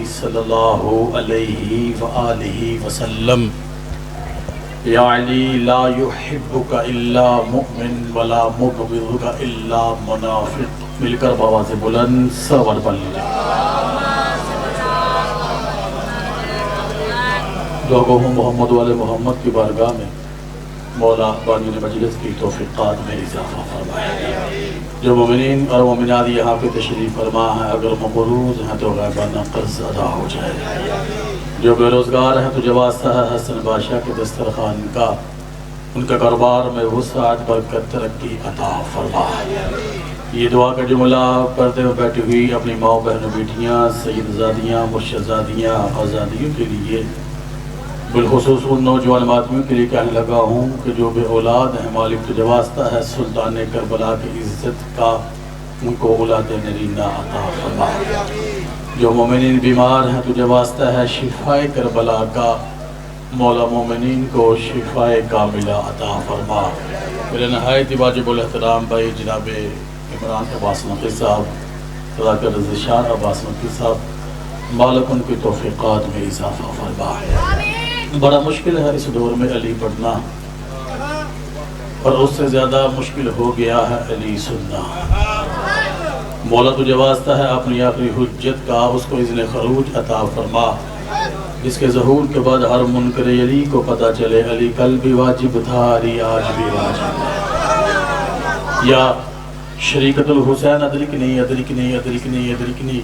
صلی اللہ علیہ وآلہ وسلم یا علی لا یحبک الا مؤمن ولا مبغضک الا منافق. مل کر بآواز بلند سور پڑھ لیجیے. لوگوں محمد والے محمد کی بارگاہ میں مولا بانی نے مجلس کی توفیقات میں اضافہ فرمائے. جو مومنین اور مومنات یہاں پہ تشریف فرما ہے اگر مقروض ہیں تو غیبانہ قرض ادا ہو جائے. جو بے روزگار ہیں تو جو واسطہ ہے حسن بادشاہ کے دسترخوان کا ان کا کاروبار میں وسعت برکت ترقی عطا فرما. یہ دعا کا جملہ پردے میں بیٹھی ہوئی اپنی ماں بہنوں بیٹیاں سیدزادیاں مرشدزادیاں آزادیوں کے لیے بالخصوص ان نوجوان ماتمیوں کے لیے کہنے لگا ہوں کہ جو بے اولاد ہیں مالک تجھے واسطہ ہے سلطان کربلا کی عزت کا ان کو اولاد نرینہ عطا فرما. جو مومنین بیمار ہیں تجھے واسطہ ہے شفاء کربلا کا مولا مومنین کو شفاء کاملہ عطا فرما. میرے نہایت واجب الاحترام بھائی جناب عمران عباس نقی صاحب صداقت رضشان عباس نقی صاحب مالک ان کی توفیقات میں اضافہ فرما. بڑا مشکل ہے اس دور میں علی پڑھنا اور اس سے زیادہ مشکل ہو گیا ہے علی سننا. مولا تجھے واسطہ ہے اپنی آخری حجت کا اس کو اذن خروج عطا فرما جس کے ظہور کے بعد ہر منکر علی کو پتہ چلے علی کل بھی واجب تھا علی آج بھی واجب ہے. یا شریکت الحسین ادرکنی ادرکنی ادرکنی ادرکنی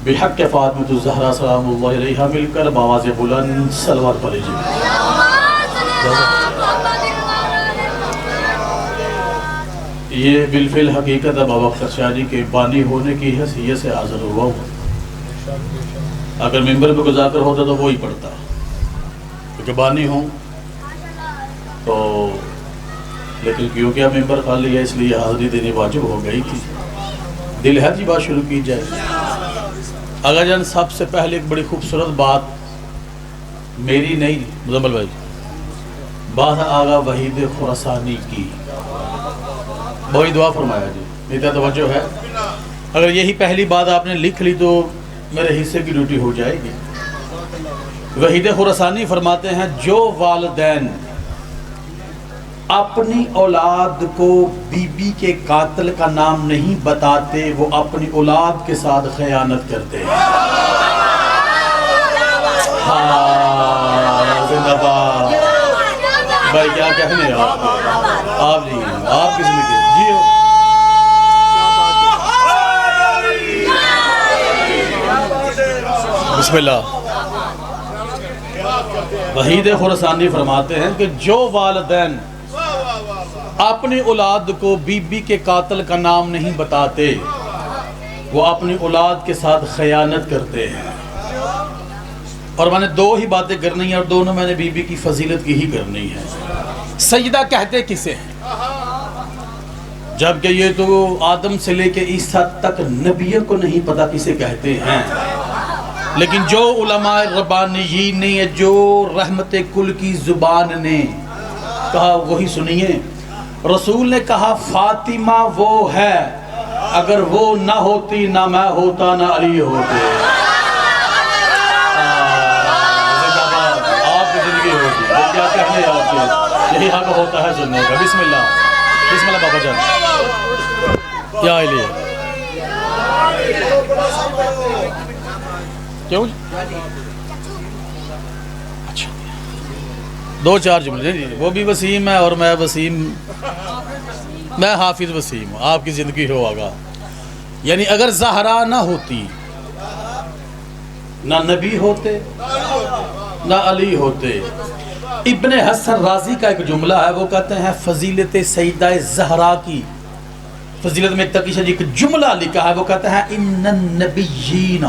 بحق فاطمۃ الزہرا سلام اللہ علیہا مل کر بآواز بلند صلوات پڑھ لیجیے. یہ بالفعل حقیقت ہے بابا اختر شاہ جی کے بانی ہونے کی حیثیت سے حاضر ہوا ہوں. اگر ممبر پہ گزار کر ہوتا تو وہی پڑھتا کیونکہ بانی ہوں تو لیکن کیونکہ اب ممبر خالی ہے اس لیے حاضری دینی واجب ہو گئی تھی. دل ہے جی بات شروع کی جائے. آغا جان سب سے پہلے ایک بڑی خوبصورت بات میری نہیں مزمل بھائی بات ہے آغا وحید خراسانی کی. بہت دعا فرمایا جی میرا توجہ ہے. اگر یہی پہلی بات آپ نے لکھ لی تو میرے حصے کی ڈیوٹی ہو جائے گی. وحید خراسانی فرماتے ہیں جو والدین اپنی اولاد کو بی بی کے قاتل کا نام نہیں بتاتے وہ اپنی اولاد کے ساتھ خیانت کرتے ہیں. زندہ باد بھائی کیا کہنے آپ جی آپ کی زندگی جی بسم اللہ. وحید خراسانی فرماتے ہیں کہ جو والدین اپنی اولاد کو بی بی کے قاتل کا نام نہیں بتاتے وہ اپنی اولاد کے ساتھ خیانت کرتے ہیں. اور میں نے دو ہی باتیں کرنی ہیں اور دونوں میں نے بی بی کی فضیلت کی ہی کرنی ہے. سیدہ کہتے کسے ہیں جبکہ یہ تو آدم سے لے کے عیسیٰ تک نبیوں کو نہیں پتا کسے کہتے ہیں. لیکن جو علماء ربانیین نے جو رحمت کل کی زبان نے کہا وہی سنیے. رسول نے کہا فاطمہ وہ ہے اگر وہ نہ ہوتی نہ میں ہوتا نہ علی ہوتے. آپ کی زندگی ہوتی کیا کہنے آپ کے یہی حق ہوتا ہے سننے کا. بسم اللہ بابا جان یا علی کیوں اچھا دو چار جملے وہ بھی وسیم ہے اور میں وسیم میں حافظ وسیم ہوں. آپ کی زندگی ہو آگا. یعنی اگر زہرا نہ ہوتی نہ نبی ہوتے نہ علی ہوتے. ابن حسن رازی کا ایک جملہ ہے وہ کہتے ہیں فضیلت سیدہ زہرا کی فضیلت میں تقی جی ایک جملہ لکھا ہے وہ کہتے ہیں ان النبیین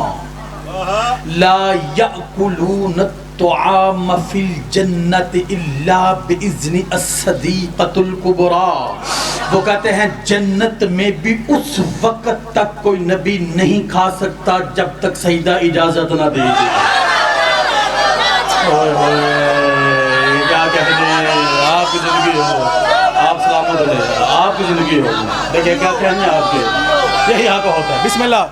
لا یأکلون الطعام فی الجنت الا باذن الصدیقۃ الکبریٰ. وہ کہتے ہیں جنت میں بھی اس وقت تک کوئی نبی نہیں کھا سکتا جب تک سیدہ اجازت نہ دے. کیا کہتے ہیں آپ کی زندگی ہو آپ سلامت رہے آپ کی زندگی ہو. دیکھیں کیا کہنے آپ کے یہی حق ہوتا ہے. بسم اللہ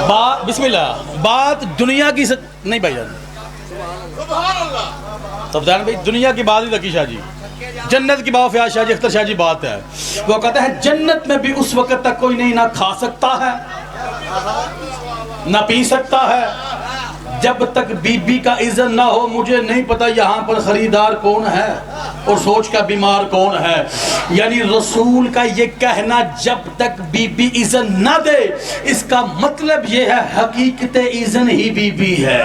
بسم اللہ، بات دنیا کی نہیں بھائی جان، سبحان بھائی، دنیا کی بات ہی ذکی شاہ جی، جنت کی بات فیاض شاہ جی، اختر شاہ جی بات ہے. وہ کہتا ہے جنت میں بھی اس وقت تک کوئی نہیں نہ کھا سکتا ہے نہ پی سکتا ہے جب تک بی بی کا اذن نہ ہو. مجھے نہیں پتا یہاں پر خریدار کون ہے اور سوچ کا بیمار کون ہے. یعنی رسول کا یہ کہنا جب تک بی بی اذن نہ دے، اس کا مطلب یہ ہے حقیقت اذن ہی بی بی ہے.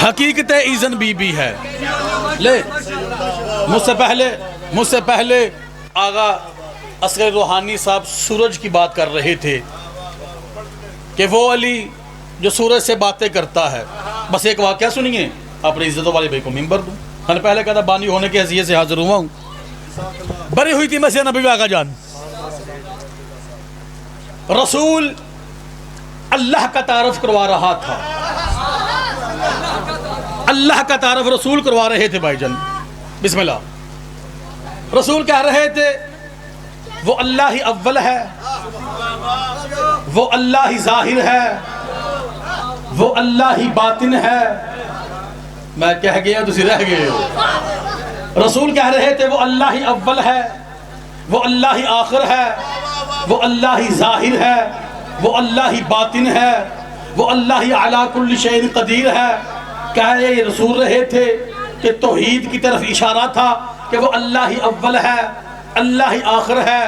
حقیقت اذن بی بی ہے. لے مجھ سے پہلے آغا اصغر روحانی صاحب سورج کی بات کر رہے تھے کہ وہ علی جو سورج سے باتیں کرتا ہے. بس ایک واقعہ سنیے، اپنی عزتوں والے بھائی کو ممبر دوں. میں نے پہلے کہا تھا بانی ہونے کے حیثیت سے حاضر ہوا ہوں. بری ہوئی تھی مسجد نبوی آقا جان، رسول اللہ کا تعارف کروا رہا تھا، اللہ کا تعارف رسول کروا رہے تھے بھائی جان. بسم اللہ. رسول کہہ رہے تھے وہ اللہ ہی اول ہے، وہ اللہ ہی ظاہر ہے، وہ اللہ ہی باطن ہے. میں کہہ گیا تسی رہ گئے ہو. رسول کہہ رہے تھے وہ اللہ ہی اول ہے، وہ اللہ ہی آخر ہے، وہ اللہ ہی ظاہر ہے، وہ اللہ ہی باطن ہے، وہ اللہ ہی علی کل شیء قدیر ہے. کہہ رسول رہے تھے کہ توحید کی طرف اشارہ تھا کہ وہ اللہ ہی اول ہے، اللہ ہی آخر ہے،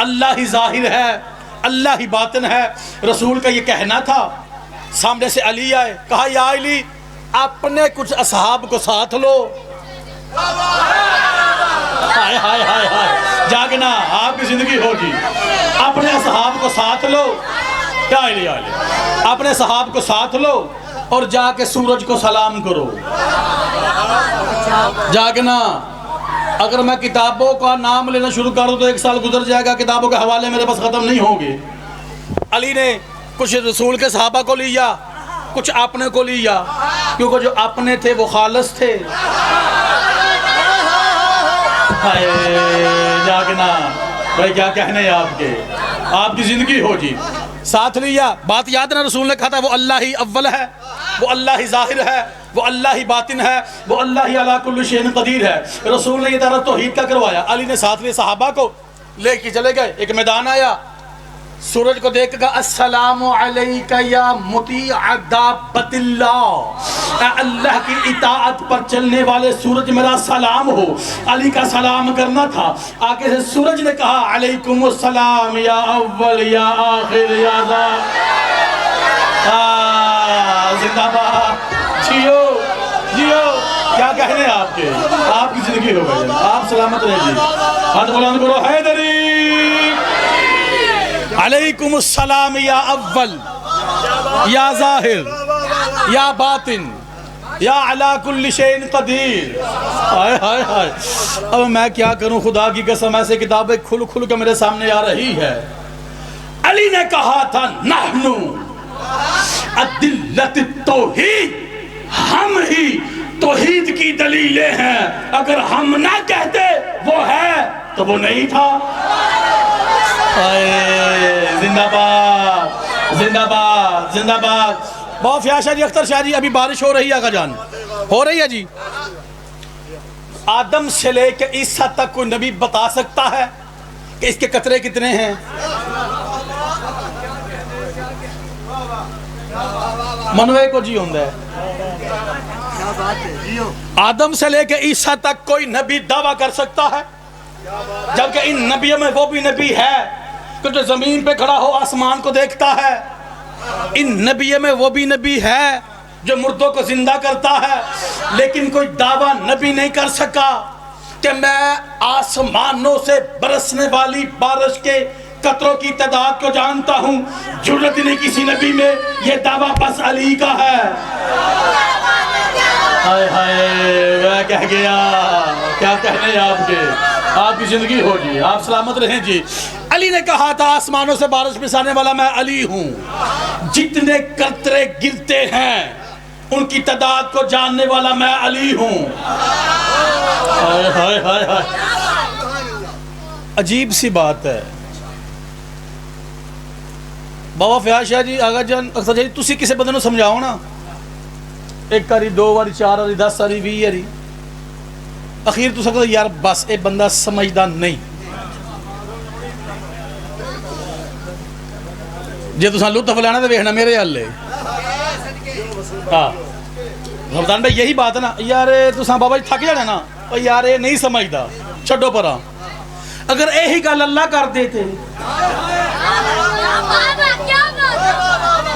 اللہ ہی ظاہر ہے، اللہ ہی باطن ہے. رسول کا یہ کہنا تھا. سامنے سے علی آئے، کہا یا علی اپنے کچھ اصحاب کو ساتھ لو. ہائے ہائے ہائے ہائے، جاگنا آپ کی زندگی ہوگی. اپنے اصحاب کو ساتھ لو. کیا علی اپنے صحاب کو ساتھ لو اور جا کے سورج کو سلام کرو. جاگنا. اگر میں کتابوں کا نام لینا شروع کروں تو 1 سال گزر جائے گا، کتابوں کے حوالے میرے پاس ختم نہیں ہوں گے. علی نے کچھ رسول کے صحابہ کو لیا، کچھ اپنے کو لیا، کیونکہ جو اپنے تھے وہ خالص تھے. جاگنا بھائی، کیا کہنے ہیں آپ کے، آپ کی زندگی ہو جی. ساتھ لیا. بات یاد نہ، رسول نے کہا تھا وہ اللہ ہی اول ہے، وہ اللہ ہی ظاہر ہے، وہ اللہ ہی باطن ہے، وہ اللہ ہی علی کل شیء قدیر ہے. رسول نے یہ تعارف توحید کا کروایا. علی نے ساتھ لیے صحابہ کو لے کے چلے گئے. ایک میدان آیا، سورج کو دیکھ کر السلام علیک یا مطیع دابۃ اللہ، اے اللہ کی اطاعت پر چلنے والے سورج میرا سلام ہو. علی کا سلام کرنا تھا. آگے سے سورج نے کہا علیکم السلام یا اول یا آخر یا زندہ باد. جیو جیو. کیا کہنے آپ کے، آپ کی زندگی ہو گئی، آپ سلامت رہے جی. ہاتھ بلند کرو، حیدری. علیکم السلام یا اول یا ظاہر یا باطن یا علی کل شیء قدیر. ہائے ہائے ہائے. اب میں کیا کروں، خدا کی قسم ایسے کتابیں کھل کھل کے میرے سامنے آ رہی ہے. علی نے کہا تھا نحنو ادلت التوحید، ہم ہی توحید کی دلیلیں ہیں. اگر ہم نہ کہتے وہ ہے تو وہ نہیں تھا. زندہ باد زندہ باد زندہ باد. بہت فیاض شاہ جی، اختر شاہ جی، ابھی بارش ہو رہی ہے آقا جان، ہو رہی ہے جی. آدم سے لے کے عیسیٰ تک کوئی نبی بتا سکتا ہے کہ اس کے قطرے کتنے ہیں؟ منوے کو جی ہوندہ ہے. آدم سے لے کے عیسیٰ تک کوئی نبی دعویٰ کر سکتا ہے؟ جبکہ ان نبیوں میں وہ بھی نبی ہے کہ جو زمین پہ کھڑا ہو آسمان کو دیکھتا ہے. ان نبیوں میں وہ بھی نبی ہے جو مردوں کو زندہ کرتا ہے. لیکن کوئی دعویٰ نبی نہیں کر سکا کہ میں آسمانوں سے برسنے والی بارش کے قطروں کی تعداد کو جانتا ہوں. جرت نہیں کسی نبی میں. یہ دعویٰ بس علی کا ہے. ہائے ہائے، میں کہہ گیا. کیا کہنے ہیں آپ کے، آپ کی زندگی ہو جی، آپ سلامت رہیں جی. علی نے کہا تھا آسمانوں سے بارش برسانے والا میں علی ہوں. جتنے قطرے گرتے ہیں ان کی تعداد کو جاننے والا میں علی ہوں. ہائے ہائے ہائے ہائے. عجیب سی بات ہے بابا فیاض شاہ جی آغا جان اختر جی تسی کسی بندے نو سمجھاؤ نا ایک کاری دو باری چار باری 10 باری 20 باری اخیر تو سکتا یار بس اے بندہ سمجھدا نہیں جے تساں لطف لینا تو ویکھنا میرے حل ہے ہاں رمضان بھائی یہی بات ہے نا یار تساں بابا جی تھک جانا نا یار اے نہیں سمجھدا چھڈو پرا اگر یہی گل اللہ کر دیتے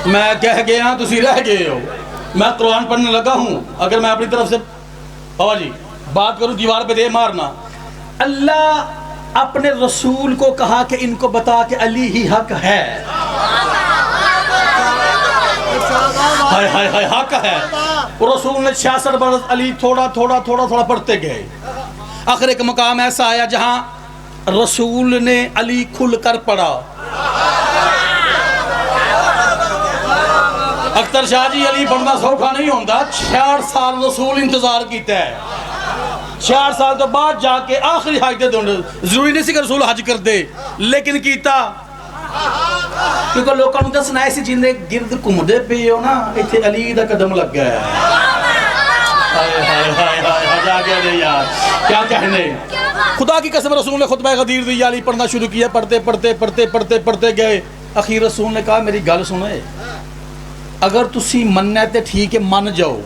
میں کہہ گیا تسی رہ گئے ہو میں قرآن پڑھنے لگا ہوں اگر میں اپنی طرف سے بابا جی بات کروں دیوار پہ دے مارنا اللہ اپنے رسول کو کہا کہ ان کو بتا کہ علی ہی حق ہے ہائے ہائے ہائے حق ہے رسول نے 66 برس علی تھوڑا تھوڑا تھوڑا تھوڑا پڑھتے گئے آخر ایک مقام ایسا آیا جہاں رسول نے علی کھل کر پڑھا اختر شاہ جی علی بننا سوکھا نہیں ہوتا 66 سال رسول انتظار کیتا ہے 66 سال تو بعد جا کے آخری حج دے دوں ضروری نہیں سی کہ رسول حج کر دے لیکن کیتا کیونکہ لوگوں نے دسنا ایسی جنہیں گرد کمدے پہ ہو نا ایتھے علی دا قدم لگ گیا ہے ہائے ہائے ہائے ہائے جا گیا دے یار کیا کہنے خدا کی قسم رسول نے خطبہ غدیر دی علی پڑھنا شروع کیا پڑھتے پڑھتے پڑھتے پڑھتے پڑھتے گئے اخیر رسول نے کہا میری گل سنے اگر تسی مننا تے ٹھیک ہے من جاؤ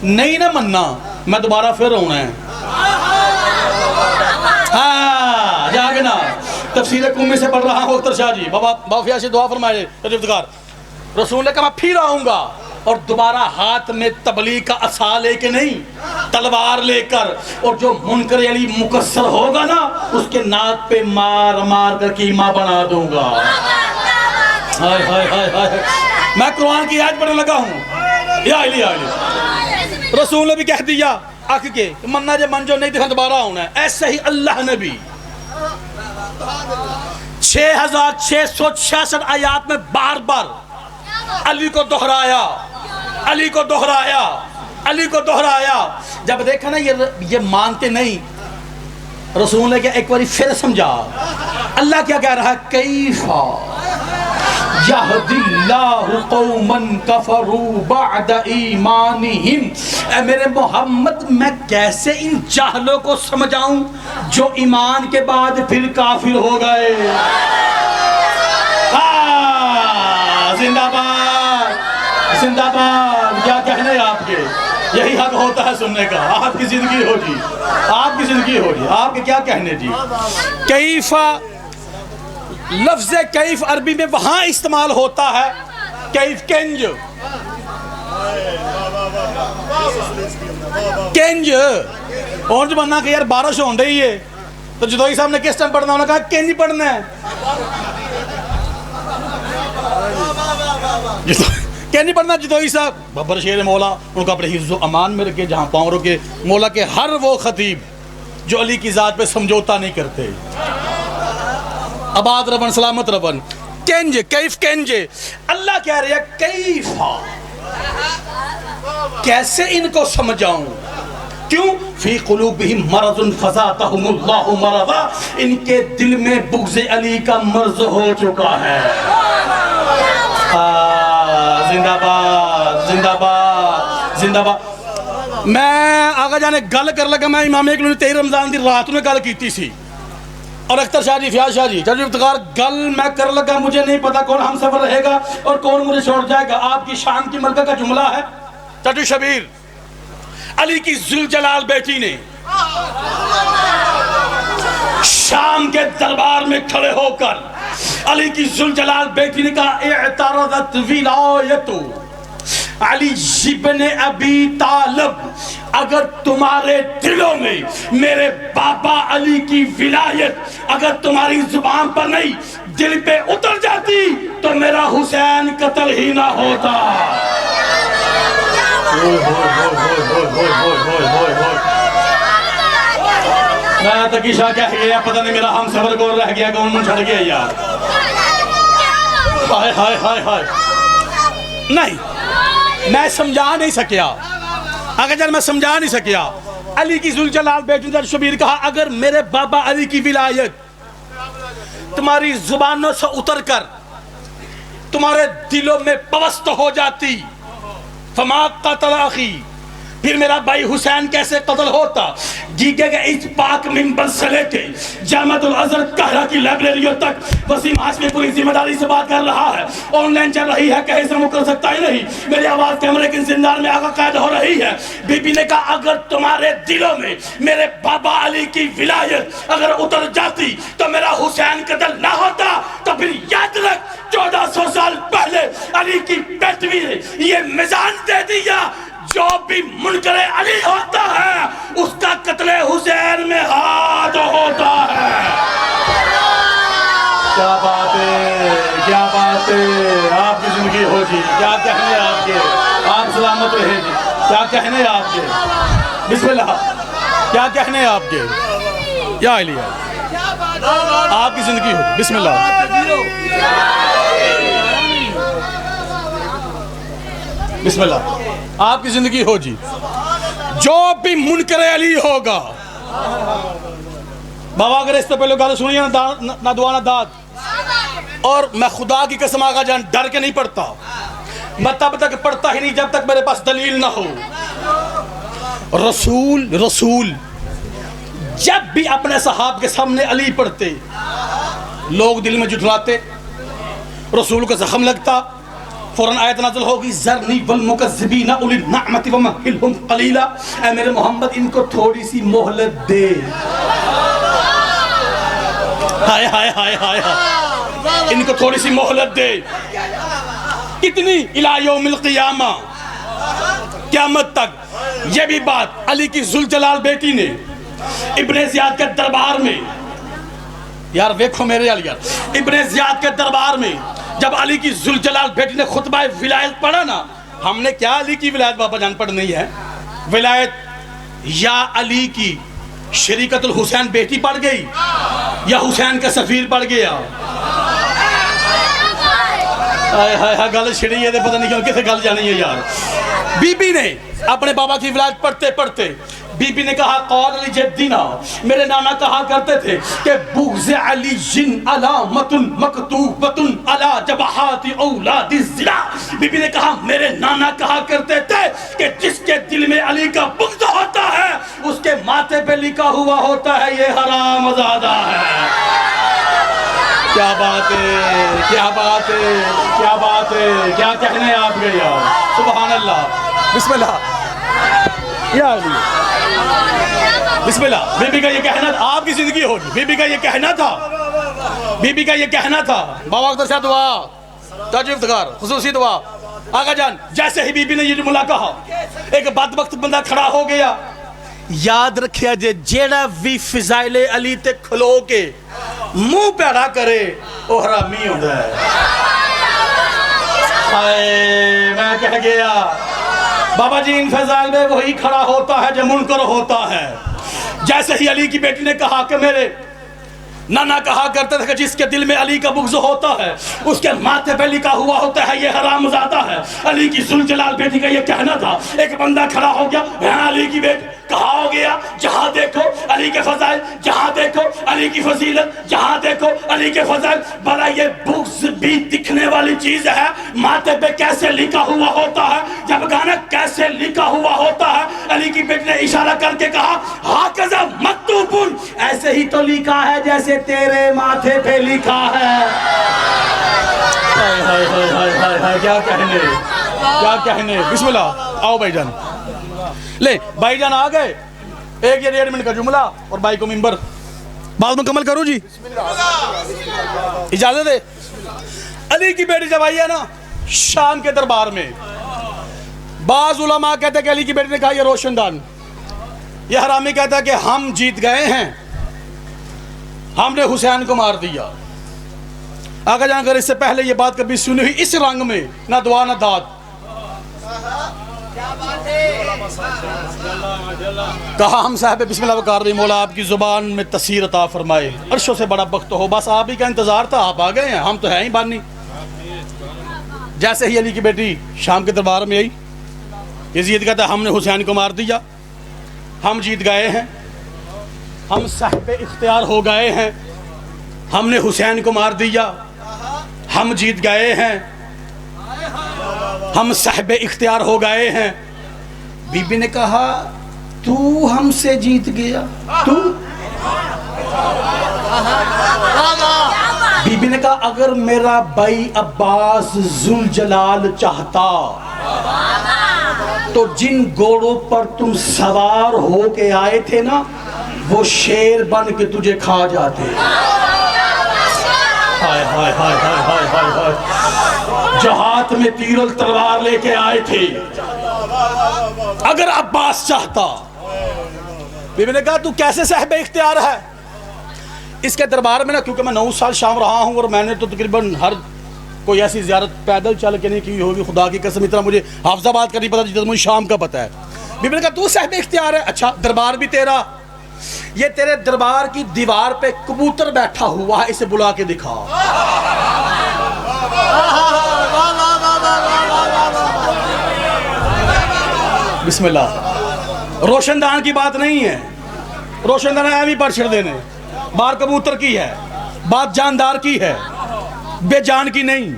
نہیں نہ مننا میں دوبارہ پھر ہونا ہے ہاں جاگنا تفسیر قومی سے پڑھ رہا ہوں اختر شاہ جی بابا فیاض سے دعا فرمائے افتخار رسول نے کہا میں پھر آؤں گا اور دوبارہ ہاتھ میں تبلیغ کا عصا لے کے نہیں تلوار لے کر اور جو منکر علی مکسر ہوگا نا اس کے ناک پہ مار مار کر قیمہ بنا دوں گا ہائے ہائے ہائے ہائے میں قرآن کی آیت پڑھنے لگا ہوں یا علی رسول نے بھی کہہ دیا آکھ کے مننا جے من جو نہیں دیکھا دوبارہ ہونا ہے ایسے ہی اللہ نے بھی 6666 آیات میں بار بار علی کو دہرایا علی کو دہرایا علی کو دہرایا جب دیکھا نا یہ مانتے نہیں رسول نے کیا ایک باری پھر سمجھا اللہ کیا کہہ رہا ہے کیفا یہدی اللہ قوما کفروا بعد ایمانہم اے میرے محمد میں کیسے ان جاہلوں کو سمجھاؤں جو ایمان کے بعد پھر کافر ہو گئے زندہ باد زندہ باد کیا کہنے آپ کے یہی حق ہوتا ہے سننے کا آپ کی زندگی ہو جی آپ کی زندگی ہو جی آپ کے کیا کہنے جی کیفا لفظ کیف عربی میں وہاں استعمال ہوتا ہے کیف کنج کنج اور جو بننا کہ یار بارش ہون رہی ہے تو جدوئی صاحب نے کس ٹائم پڑھنا انہوں نے کہا کنج پڑھنا ہے کنج پڑھنا جدوئی صاحب بابر شیر مولا ان کو اپنے حفظ و امان میں رکھے جہاں پاؤں رکھے مولا کے ہر وہ خطیب جو علی کی ذات پہ سمجھوتا نہیں کرتے آباد ربن سلامت ربن کنج کیف کنج اللہ کہہ رہے ہیں کیفا کیسے ان کو سمجھاؤں کیوں فی قلوبہم مرض فزادہم اللہ مرضا ان کے دل میں بغض علی کا مرض ہو چکا ہے زندہ باد زندہ باد زندہ باد میں آقا جانے گل کر لگا میں امام اقلو نے 23 رمضان دی رات میں گل کیتی سی اور اختر شاہ جی فیاض شاہ جی جب افتخار گل میں کر لگا مجھے نہیں پتا کون ہم سفر رہے گا اور کون مجھے چھوڑ جائے گا آپ کی شان کی ملکہ کا جملہ ہے چچو شبیر علی کی ذوالجلال بیٹی نے شام کے دربار میں کھڑے ہو کر علی کی ذوالجلال بیٹی نے کہا اعترضت ولایت علی ابن ابی طالب اگر تمہارے دلوں میں میرے بابا علی کی ولایت اگر تمہاری زبان پر نہیں دل پہ اتر جاتی تو میرا حسین قتل ہی نہ ہوتا میں تکیشہ کہہ گیا پتہ نہیں میرا ہم سفر کو رہ گیا کون من چھڑ گیا یار ہائے ہائے ہائے ہائے نہیں میں سمجھا نہیں سکیا اگر جب میں سمجھا نہیں سکیا علی کی ذوالجلال بیٹی نے شبیر کہا اگر میرے بابا علی کی ولایت تمہاری زبانوں سے اتر کر تمہارے دلوں میں پوست ہو جاتی. فما قتل اخی، پھر میرا بھائی حسین کیسے قتل ہوتا؟ گیگے کے اس پاک منبر سے لے کے جامعۃ الازہر قاہرہ کی لائبریریوں تک وسیم ہاشمی پوری ذمہ داری سے بات کر رہا ہے. آن لائن چل رہی ہے، کہیں سے مکر سکتا ہی نہیں. میری آواز کیمرے کی زندان میں آگا قید ہو رہی ہے. بی بی نے کہا اگر تمہارے دلوں میں میرے بابا علی کی ولایت اگر اتر جاتی تو میرا حسین قتل نہ ہوتا. تو پھر یاد رکھ 1400 سال پہلے علی کی بیٹوی نے یہ میزان دے دیا، جو بھی منکر علی ہوتا ہے اس کا قتل حسین میں ہاتھ ہوتا ہے. کیا بات ہے، کیا بات ہے. آپ کی زندگی ہو جی، کیا کہنے آپ کے، آپ سلامت رہے جی. کیا کہنے آپ کے، بسم اللہ. کیا کہنے آپ کے، یا علی آپ کی زندگی ہو. بسم اللہ. بسم اللہ. آپ کی زندگی ہو جی. جو بھی منکر علی ہوگا، بابا اگر اس سے پہلے گالے سنیے نہ دعا نہ داد، اور میں خدا کی قسم آقا جان ڈر کے نہیں پڑھتا، میں تب تک پڑھتا ہی نہیں جب تک میرے پاس دلیل نہ ہو. رسول جب بھی اپنے صحاب کے سامنے علی پڑھتے لوگ دل میں جھٹلاتے، رسول کو زخم لگتا، فوراً آیت نازل ہوگی ذرنی والمکذبین اولی النعمت ومہلہم قلیلا. اے میرے محمد ان کو تھوڑی سی مہلت دے. ہائے ہائے ہائے ہائے ہائے، ان کو تھوڑی سی مہلت دے. کتنی الی یوم القیامہ، قیامت تک. یہ بھی بات علی کی ذوالجلال بیٹی نے ابن زیاد کے دربار میں، یار ویکھو میرے علی یار، ابن زیاد کے دربار میں جب علی کی ذوالجلال بیٹی نے خطبہ ولایت پڑھا نا، ہم نے کیا علی کی ولایت بابا جان پڑھنی ہے؟ ولایت یا علی کی شریکت الحسین بیٹی پڑھ گئی یا حسین کا سفیر پڑھ گیا. ہائے ہائے ہائے، گل چھڑی ہے تو پتہ نہیں کیوں کسے گل جانی ہے یار. بی بی نے اپنے بابا کی ولایت پڑھتے پڑھتے بی بی نے کہا قول علی جدینا، میرے نانا کہا کرتے تھے کہ بغض علی جن علامت مکتوبت علی جبہات اولاد الزنا. بی بی نے کہا میرے نانا کہا کرتے تھے کہ جس کے دل میں علی کا بغض ہوتا ہے اس کے ماتھے پہ لکھا ہوا ہوتا ہے یہ حرام زادہ ہے. کیا بات ہے، کیا بات ہے، کیا بات ہے. کیا کہنے آپ گئے یار، سبحان اللہ. بسم اللہ یا علی. بسم اللہ. بی بی کا یہ کہنا تھا، آپ کی زندگی ہوگی. بی بی کا یہ کہنا تھا، بی بی کا یہ کہنا تھا. بابا اختر شاہ دعا، تاج افتخار خصوصی دعا. آقا جان جیسے ہی بی بی نے یہ جملہ کہا، ایک بدبخت بندہ کھڑا ہو گیا. یاد رکھیا جے جیڑا بھی فضائل علی تے کھلو کے منہ پیڑا کرے وہ حرامی ہوتا ہے. ہائے میں کہہ گیا بابا جی ان فضائل میں وہی کھڑا ہوتا ہے جو منکر ہوتا ہے. جیسے ہی علی کی بیٹی نے کہا کہ میرے نانا کہا کرتے تھے کہ جس کے دل میں علی کا بغض ہوتا ہے اس کے ماتھے پہ لکھا ہوا ہوتا ہے یہ حرام زادہ ہے. علی کی ذوالجلال بیٹی کا یہ کہنا تھا. ایک بندہ کھڑا ہو گیا، ہاں علی کی بیٹی کہا ہو گیا جہاں دیکھو علی کے فضائل، جہاں دیکھو علی کی فضیلت، جہاں دیکھو علی کے فضائل. بھلا یہ بغض بھی دکھنے والی چیز ہے؟ ماتھے پہ کیسے لکھا ہوا ہوتا ہے، جب گانا کیسے لکھا ہوا ہوتا ہے. علی کی بیٹی نے اشارہ کر کے کہا ہاکذا مکتوبن، ایسے ہی تو لکھا ہے جیسے تیرے ماتھے پہ لکھا ہے. کیا کہنے، کیا کہنے. بسم اللہ. آؤ بھائی جان، لے بھائی جان آ گئے. ایک یا 1.5 منٹ کا جملہ اور بھائی کو ممبر بعد مکمل کروں جی، اجازت ہے. علی کی بیٹی جب آئی ہے نا شام کے دربار میں، بعض علماء کہتے ہیں کہ علی کی بیٹی نے کہا یہ روشن دان، یہ حرامی کہتا ہے کہ ہم جیت گئے ہیں، ہم نے حسین کو مار دیا. آقا جان اگر اس سے پہلے یہ بات کبھی سنی ہوئی اس رنگ میں، نہ دعا نہ داد. کہا ہم صاحب بسم اللہ وقار رہی، مولا آپ کی زبان میں تسیر عطا فرمائے، عرشوں سے بڑا بخت ہو. بس آپ ہی کا انتظار تھا، آپ آ گئے ہیں، ہم تو ہیں ہی بانی. جیسے ہی علی کی بیٹی شام کے دربار میں آئی، یزید کہتا ہے ہم نے حسین کو مار دیا، ہم جیت گئے ہیں، ہم صاحب اختیار ہو گئے ہیں، ہم نے حسین کو مار دیا، ہم جیت گئے ہیں، ہم صاحب اختیار ہو گئے ہیں۔ بی بی نے کہا تو ہم سے جیت گیا، تو؟ بی بی نے کہا اگر میرا بھائی عباس ذوالجلال چاہتا تو جن گھوڑوں پر تم سوار ہو کے آئے تھے نا، وہ شیر بن کے تجھے کھا جاتے۔ ہائے ہائے ہائے ہائے ہائے ہائے ہائے، جو ہاتھ میں تیر و تلوار لے کے آئے تھے، اگر عباس چاہتا۔ بی بی نے کہا تو کیسے صاحب اختیار ہے؟ اس کے دربار میں نا، کیونکہ میں 9 سال شام رہا ہوں اور میں نے تو تقریباً ہر کوئی ایسی زیارت پیدل چل کے نہیں کی ہوگی، خدا کی قسم اتنا مجھے حافظ آباد کا نہیں پتا جتنا مجھے شام کا پتا ہے۔ بی بی نے کہا تو صاحب اختیار ہے، اچھا دربار بھی تیرا، یہ تیرے دربار کی دیوار پہ کبوتر بیٹھا ہوا ہے، اسے بلا کے دکھا۔ بسم اللہ۔ روشن دان کی بات نہیں ہے، روشن دان ایویں پر چھڑ دینے، بار کبوتر کی ہے، بات جاندار کی ہے، بے جان کی نہیں۔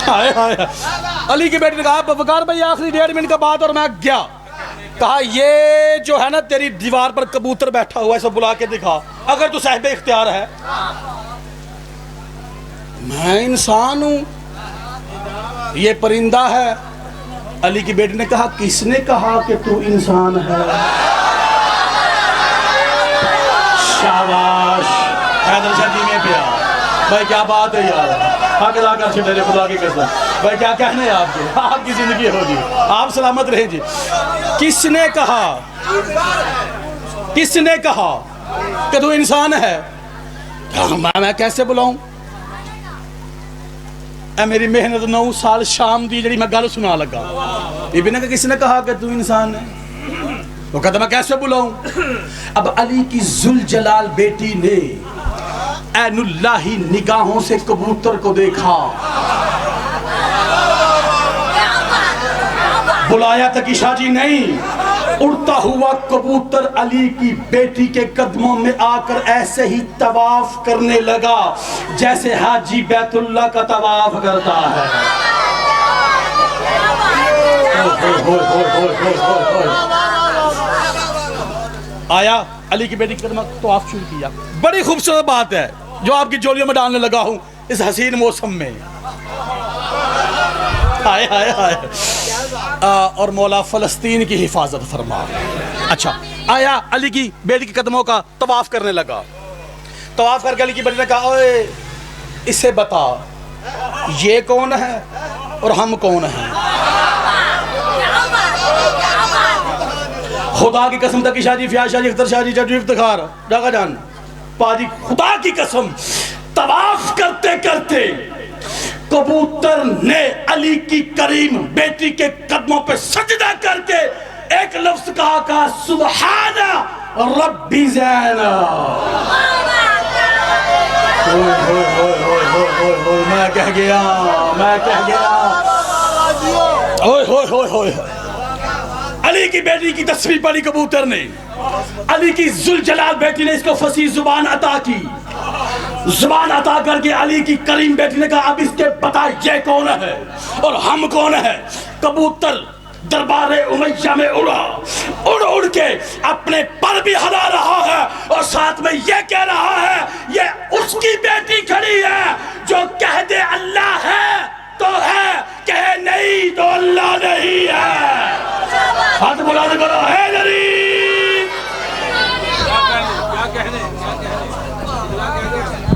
ہائے ہائے، علی کی بیٹی نے کہا وقار بھائی آخری 1.5 منٹ کا بات، اور میں گیا۔ کہا یہ جو ہے نا تیری دیوار پر کبوتر بیٹھا ہوا ہے، اسے بلا کے دکھا اگر تو صاحب اختیار ہے۔ میں انسان ہوں، یہ پرندہ ہے۔ علی کی بیٹی نے کہا کس نے کہا کہ تو انسان ہے؟ شاباش، حیدر شاہ جی میں پیا بھائی، کیا بات ہے یار، حق ادا کر چھٹے خدا کی قسم بھائی، کیا کہنے آپ کے، آپ کی زندگی ہوگی، آپ سلامت رہیں جی۔ کس نے کہا، کس نے کہا کہ تو انسان ہے؟ میں کیسے بلاؤں؟ اے میری محنت 9 سال شام دی جڑی میں گل سنا لگا۔ بی بی نے کہا کس نے کہا کہ تو انسان ہے؟ وہ کہتا میں کیسے بلاؤں؟ اب علی کی ذوالجلال بیٹی نے عین اللہی نگاہوں سے کبوتر کو دیکھا، بلایا تک شاہ جی نہیں، اڑتا ہوا کبوتر علی کی بیٹی کے قدموں میں آ کر ایسے ہی طواف کرنے لگا جیسے حاجی بیت اللہ کا طواف کرتا ہے۔ آیا علی کی بیٹی کے قدموں طواف شروع کیا۔ بڑی خوبصورت بات ہے جو آپ کی جولیوں میں ڈالنے لگا ہوں اس حسین موسم میں۔ ہائے ہائے ہائے، اور مولا فلسطین کی حفاظت فرما۔ اچھا آیا علی کی بیٹی کے قدموں کا طواف کرنے لگا، طواف کر کے علی کی بیٹی نے کہا اوے اسے بتا یہ کون ہے اور ہم کون ہیں؟ خدا کی قسم تک شاہ جی، فیاض شاہ جی، اختر شاہ جی، ججو افتخار ڈاکہ جان پاجی، خدا کی قسم طواف کرتے کرتے کبوتر نے علی کی کریم بیٹی کے قدموں پہ سجدہ کر کے ایک لفظ کہا سبحان ربی زینب۔ میں کہہ گیا، میں کہہ گیا، اوئے ہوئے ہوئے ہوئے۔ علی کی بیٹی کی تصویر پڑھی کبوتر نے، علی کی ذوالجلال بیٹی نے اس کو فصیح زبان عطا کی، زبان عطا کر کے علی کی کریم بیٹی نے کہا اب اس کے بتا یہ کون ہے اور ہم کون ہے؟ کبوتر دربار امیہ میں اڑا، اڑ اڑ کے اپنے پر بھی ہلا رہا ہے اور ساتھ میں یہ کہہ رہا ہے یہ اس کی بیٹی کھڑی ہے جو کہہ دے اللہ ہے تو ہے، کہے نہیں تو اللہ نہیں ہے۔ ہاتھ بلا دے کرو